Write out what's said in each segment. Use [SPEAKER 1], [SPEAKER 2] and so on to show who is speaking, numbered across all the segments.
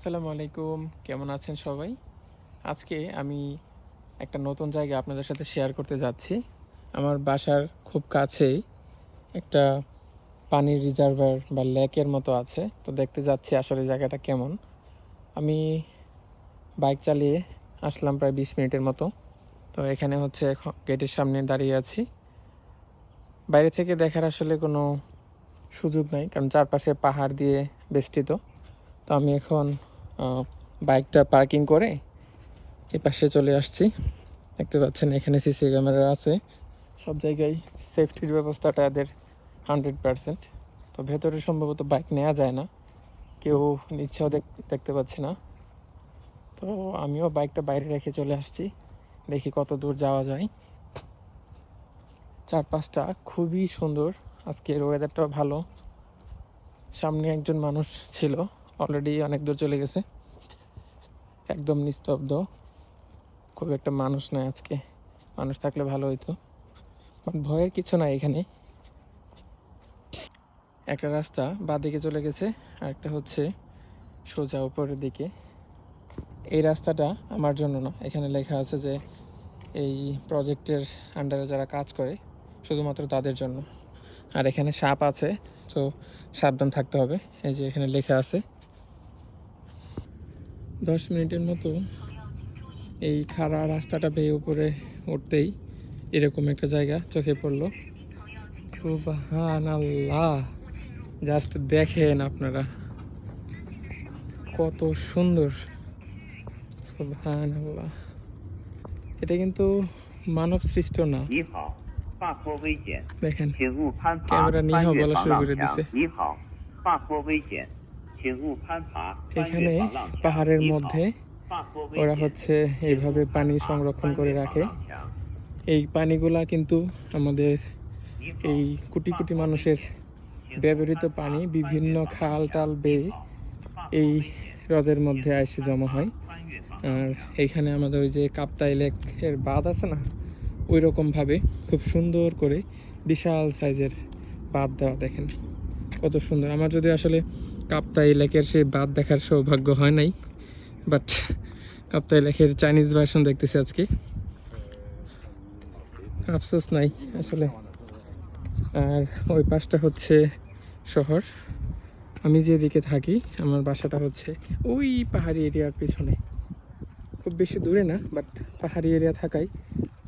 [SPEAKER 1] আসসালামু আলাইকুম, কেমন আছেন সবাই? আজকে আমি একটা নতুন জায়গা আপনাদের সাথে শেয়ার করতে যাচ্ছি। আমার বাসার খুব কাছেই একটা পানির রিজার্ভার বা লেকের মতো আছে। তো দেখতে যাচ্ছি আসলে জায়গাটা কেমন। আমি বাইক চালিয়ে আসলাম প্রায় 20 মিনিটের মতো। তো এখানে হচ্ছে এখন গেটের সামনে দাঁড়িয়ে আছি। বাইরে থেকে দেখার আসলে কোনো সুযোগ নাই, কারণ চারপাশে পাহাড় দিয়ে বেষ্টিত। তো আমি এখন বাইকটা পার্কিং করে এই পাশে চলে আসছি। দেখতে পাচ্ছেন এখানে সিসি ক্যামেরা আছে, সব জায়গায় সেফটির ব্যবস্থাটা এদের 100%। তো ভেতরে সম্ভবত বাইক নেওয়া যায় না, কেউ নিচ্ছেও দেখতে পাচ্ছি না। তো আমিও বাইকটা বাইরে রেখে চলে আসছি, দেখি কত দূর যাওয়া যায়। চারপাশটা খুবই সুন্দর, আজকের ওয়েদারটাও ভালো। সামনে একজন মানুষ ছিল, অলরেডি অনেক দূর চলে গেছে। একদম নিস্তব্ধ, খুব একটা মানুষ নাই আজকে। মানুষ থাকলে ভালো হইতো, বাট ভয়ের কিছু নাই এখানে। একটা রাস্তা বাঁদিকে চলে গেছে, আর একটা হচ্ছে সোজা উপরের দিকে। এই রাস্তাটা আমার জন্য না, এখানে লেখা আছে যে এই প্রজেক্টের আন্ডারে যারা কাজ করে শুধুমাত্র তাদের জন্য। আর এখানে সাপ আছে, তো সাবধান থাকতে হবে। এই যে এখানে লেখা আছে। 10 মিনিটের মতো এই খাড়া রাস্তাটা বেয়ে উপরে উঠতেই এরকম একটা জায়গা চোখে পড়লো। সুবহানাল্লাহ, জাস্ট দেখেন আপনারা কত সুন্দর। সুবহানাল্লাহ, এটা কিন্তু মানব সৃষ্ট না। দেখেন ক্যামেরা নিয়েও বলা শুরু করে দিছে। এখানে পাহাড়ের মধ্যে ওরা হচ্ছে এইভাবে পানি সংরক্ষণ করে রাখে। এই পানিগুলা কিন্তু আমাদের এই কোটি কোটি মানুষের ব্যবহৃত পানি বিভিন্ন খাল টাল বেয়ে এই হ্রদের মধ্যে এসে জমা হয়। আর এইখানে আমাদের ওই যে কাপ্তাই লেকের বাঁধ আছে না, ওই রকমভাবে খুব সুন্দর করে বিশাল সাইজের বাঁধ দেওয়া। দেখেন কত সুন্দর। আমার যদি আসলে কাপ্তাই লেকের সেই বাঁধ দেখার সৌভাগ্য হয় নাই, বাট কাপ্তাই লেকের চাইনিজ ভার্সন দেখতেছি আজকে। আফসোস নাই আসলে। আর ওই পাশটা হচ্ছে শহর। আমি যেদিকে থাকি, আমার বাসাটা হচ্ছে ওই পাহাড়ি এরিয়ার পিছনে, খুব বেশি দূরে না, বাট পাহাড়ি এরিয়া থাকায়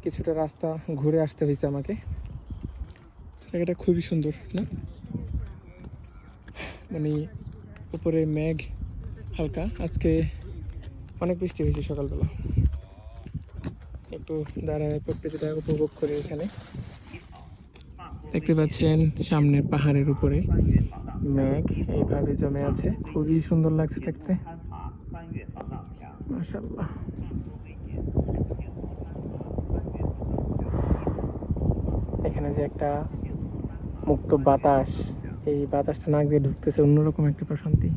[SPEAKER 1] কিছুটা রাস্তা ঘুরে আসতে হয়েছে আমাকে। জায়গাটা খুবই সুন্দর না? মানে উপরে মেঘ হালকা, আজকে অনেক বৃষ্টি হয়েছে সকালবেলা। একটু দাঁড়ায় প্রকৃতিটা উপভোগ করি। এখানে দেখতে পাচ্ছেন সামনের পাহাড়ের উপরে মেঘ এইভাবে জমে আছে, খুবই সুন্দর লাগছে দেখতে। মাশাআল্লাহ। এখানে যে একটা মুক্ত বাতাস, এই বাতাসটা নাক দিয়ে ঢুকতেছে, অন্যরকম একটা প্রশান্তি।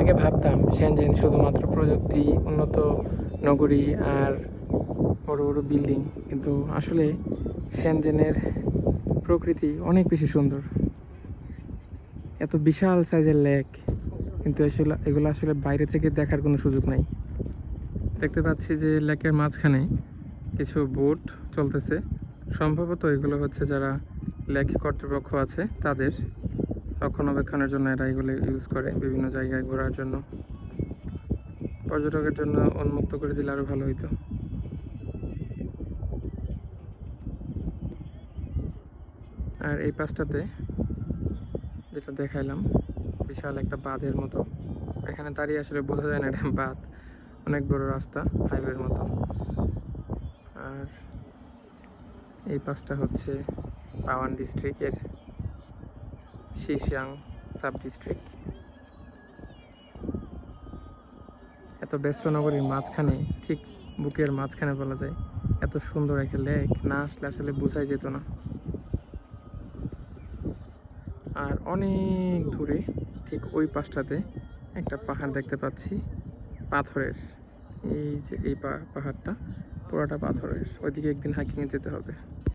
[SPEAKER 1] আগে ভাবতাম শেনজেন শুধুমাত্র প্রযুক্তি, উন্নত নগরী আর বড় বড় বিল্ডিং, কিন্তু আসলে শেনজেনের প্রকৃতি অনেক বেশি সুন্দর। এত বিশাল সাইজের লেক, কিন্তু আসলে এগুলো আসলে বাইরে থেকে দেখার কোনো সুযোগ নাই। দেখতে পাচ্ছি যে লেকের মাঝখানে কিছু বোট চলতেছে, সম্ভবত এগুলো হচ্ছে যারা লেক কর্তৃপক্ষ আছে তাদের রক্ষণাবেক্ষণের জন্য এরা এগুলো ইউজ করে বিভিন্ন জায়গায় ঘোরার জন্য। পর্যটকের জন্য উন্মুক্ত করে দিলে আরো ভালো হইতো। আর এই পাশটাতে যেটা দেখাইলাম, বিশাল একটা বাঁধের মতো। এখানে দাঁড়িয়ে আসলে বোঝা যায় না এটা বাঁধ, অনেক বড় রাস্তা, হাইওয়ের মতো। আর এই পাশটা হচ্ছে পাওয়ান ডিস্ট্রিক্টের শিশিয়াং সাব ডিস্ট্রিক্ট। এত ব্যস্ত নগরীর মাঝখানে, ঠিক বুকের মাঝখানে বলা যায়, এত সুন্দর একটা লেক না আসলে আসলে বোঝাই যেত না। আর অনেক দূরে ঠিক ওই পাশটাতে একটা পাহাড় দেখতে পাচ্ছি, পাথরের। এই যে এই পাহাড়টা পুরোটা পাথরের, ওইদিকে একদিন হাইকিংয়ে যেতে হবে।